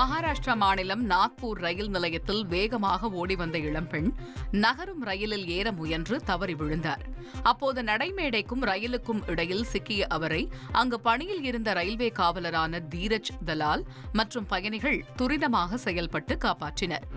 மகாராஷ்டிரா மாநிலம் நாக்பூர் ரயில் நிலையத்தில் வேகமாக ஓடி வந்த இளம்பெண் நகரும் ரயிலில் ஏற முயன்று தவறி விழுந்தார். அப்போது நடைமேடைக்கும் ரயிலுக்கும் இடையில் சிக்கிய அவரை அங்கு பணியில் இருந்த ரயில்வே காவலரான தீரஜ் தலால் மற்றும் பயணிகள் துரிதமாக செயல்பட்டு காப்பாற்றினர்.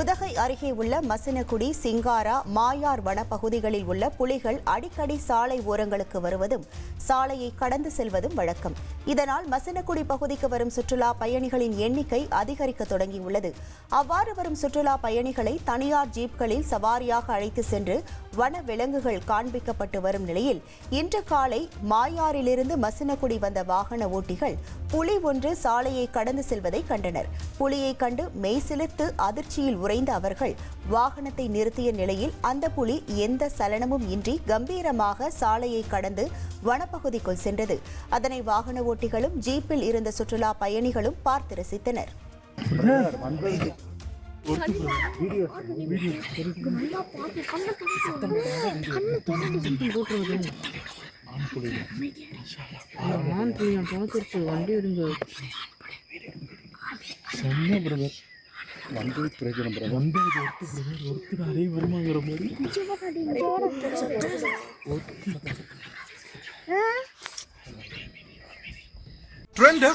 உதகை அருகே உள்ள மசினகுடி, சிங்காரா, மாயார் வனப்பகுதிகளில் உள்ள புலிகள் அடிக்கடி சாலை ஓரங்களுக்கு வருவதும் சாலையை கடந்து செல்வதும் வழக்கம். இதனால் மசினகுடி பகுதிக்கு வரும் சுற்றுலா பயணிகளின் எண்ணிக்கை அதிகரிக்க தொடங்கியுள்ளது. அவ்வாறு வரும் சுற்றுலா பயணிகளை தனியார் ஜீப்களில் சவாரியாக அழைத்து சென்று வன விலங்குகள் காண்பிக்கப்பட்டு வரும் நிலையில் இன்று காலை மாயாரிலிருந்து மசினகுடி வந்த வாகன ஓட்டிகள் புலி ஒன்று சாலையை கடந்து செல்வதை கண்டனர். புலியை கண்டு மெய்சிலிர்த்து அதிர்ச்சியில் உறைந்த அவர்கள் வாகனத்தை நிறுத்திய நிலையில் அந்த புலி எந்த சலனமும் இன்றி கம்பீரமாக சாலையை கடந்து வனப்பகுதிக்குள் சென்றது. அதனை வாகன ஓட்டிகளும் ஜீப்பில் இருந்த சுற்றுலா பயணிகளும் பார்த்து ரசித்தனர்.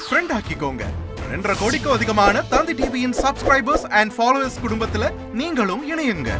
ஃப்ரெண்ட் ஆக்கிக்கோங்க. 2.5 கோடிக்கும் அதிகமான தந்தி டிவியின் சப்ஸ்கிரைபர்ஸ் அண்ட் ஃபாலோவர்ஸ் குடும்பத்துல நீங்களும் இணையுங்க.